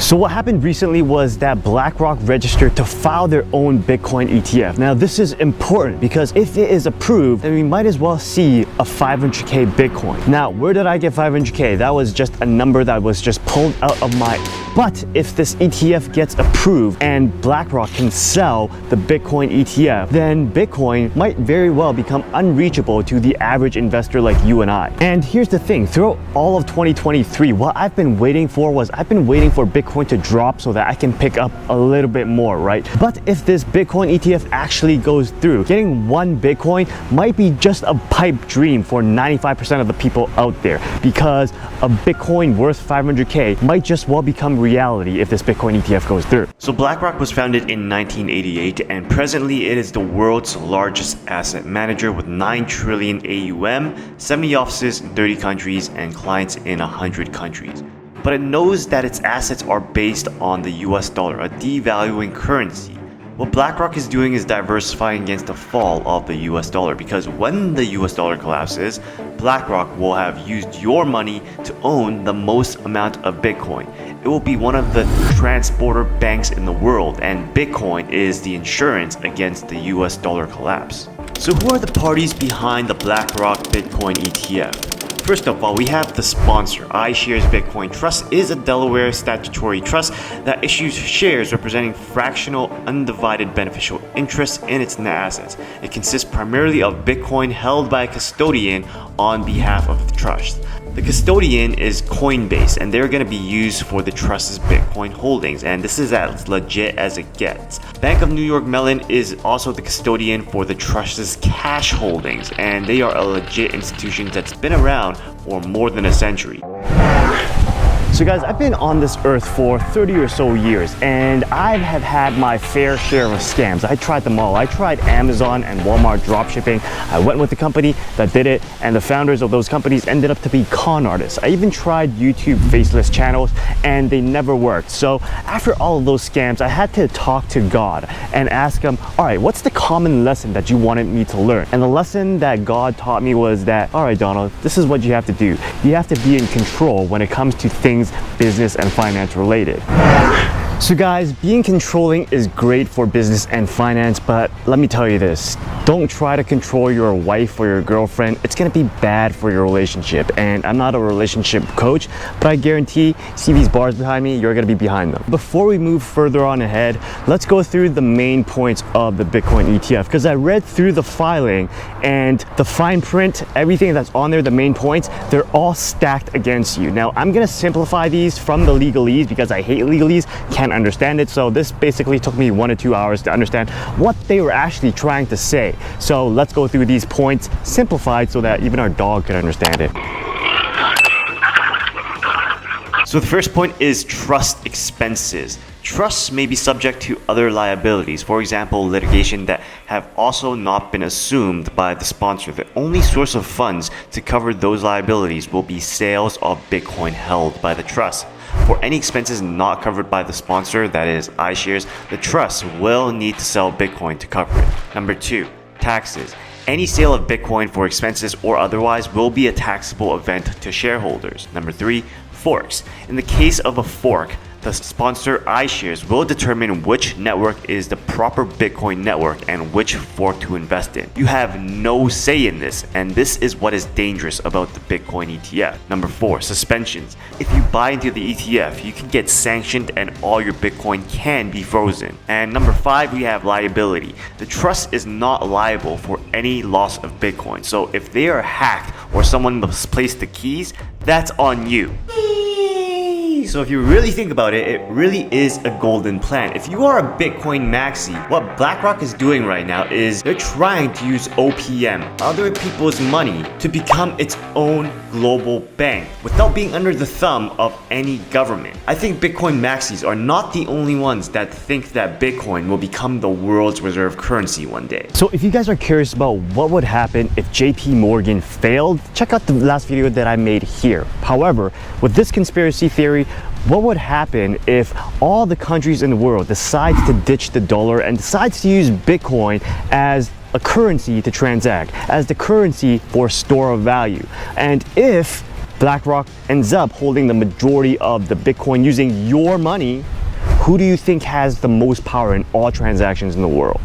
So what happened recently was that BlackRock registered to file their own Bitcoin ETF. Now this is important because if it is approved, then we might as well see a 500k Bitcoin. Now where did I get 500k? That was just a number that was just pulled out of my... But if this ETF gets approved and BlackRock can sell the Bitcoin ETF, then Bitcoin might very well become unreachable to the average investor like you and I. And here's the thing, throughout all of 2023, what I've been waiting for Bitcoin to drop so that I can pick up a little bit more, right? But if this Bitcoin ETF actually goes through, getting one Bitcoin might be just a pipe dream for 95% of the people out there, because a Bitcoin worth 500k might just well become reality if this Bitcoin ETF goes through. So BlackRock was founded in 1988 and presently it is the world's largest asset manager with 9 trillion AUM, 70 offices in 30 countries and clients in 100 countries. But it knows that its assets are based on the US dollar, a devaluing currency. What BlackRock is doing is diversifying against the fall of the US dollar, because when the US dollar collapses, BlackRock will have used your money to own the most amount of Bitcoin. It will be one of the transporter banks in the world, and Bitcoin is the insurance against the US dollar collapse. So who are the parties behind the BlackRock Bitcoin ETF? First of all, we have the sponsor. iShares Bitcoin Trust is a Delaware statutory trust that issues shares representing fractional undivided beneficial interest in its net assets. It consists primarily of Bitcoin held by a custodian on behalf of the trust. The custodian is Coinbase, and they're going to be used for the trust's Bitcoin holdings, and this is as legit as it gets. Bank of New York Mellon is also the custodian for the trust's cash holdings, and they are a legit institution that's been around for more than a century. So guys, I've been on this earth for 30 or so years, and I have had my fair share of scams. I tried them all. I tried Amazon and Walmart dropshipping. I went with the company that did it, and the founders of those companies ended up to be con artists. I even tried YouTube faceless channels, and they never worked. So after all of those scams, I had to talk to God and ask him, all right, what's the common lesson that you wanted me to learn? And the lesson that God taught me was that, all right, Donald, this is what you have to do. You have to be in control when it comes to things business and finance related. So guys, being controlling is great for business and finance, but let me tell you this, don't try to control your wife or your girlfriend. It's gonna be bad for your relationship. And I'm not a relationship coach, but I guarantee, see these bars behind me, you're gonna be behind them. Before we move further on ahead, let's go through the main points of the Bitcoin ETF, because I read through the filing and the fine print, everything that's on there, the main points, they're all stacked against you. Now, I'm gonna simplify these from the legalese because I hate legalese, can't understand it. So this basically took me 1 or 2 hours to understand what they were actually trying to say. So let's go through these points simplified so that even our dog can understand it. So the first point is trust expenses. Trusts may be subject to other liabilities, for example, litigation that have also not been assumed by the sponsor. The only source of funds to cover those liabilities will be sales of Bitcoin held by the trust. For any expenses not covered by the sponsor, that is iShares, the trust will need to sell Bitcoin to cover it. Number 2, taxes. Any sale of Bitcoin for expenses or otherwise will be a taxable event to shareholders. Number 3, forks. In the case of a fork, the sponsor iShares will determine which network is the proper Bitcoin network and which fork to invest in. You have no say in this, and this is what is dangerous about the Bitcoin ETF. Number 4, suspensions. If you buy into the ETF, you can get sanctioned and all your Bitcoin can be frozen. And number 5, we have liability. The trust is not liable for any loss of Bitcoin. So if they are hacked or someone misplaced the keys, that's on you. So if you really think about it, it really is a golden plan. If you are a Bitcoin maxi, what BlackRock is doing right now is they're trying to use OPM, other people's money, to become its own global bank without being under the thumb of any government. I think Bitcoin maxis are not the only ones that think that Bitcoin will become the world's reserve currency one day. So if you guys are curious about what would happen if JP Morgan failed, check out the last video that I made here. However, with this conspiracy theory, what would happen if all the countries in the world decides to ditch the dollar and decides to use Bitcoin as a currency to transact, as the currency for store of value? And if BlackRock ends up holding the majority of the Bitcoin using your money, who do you think has the most power in all transactions in the world?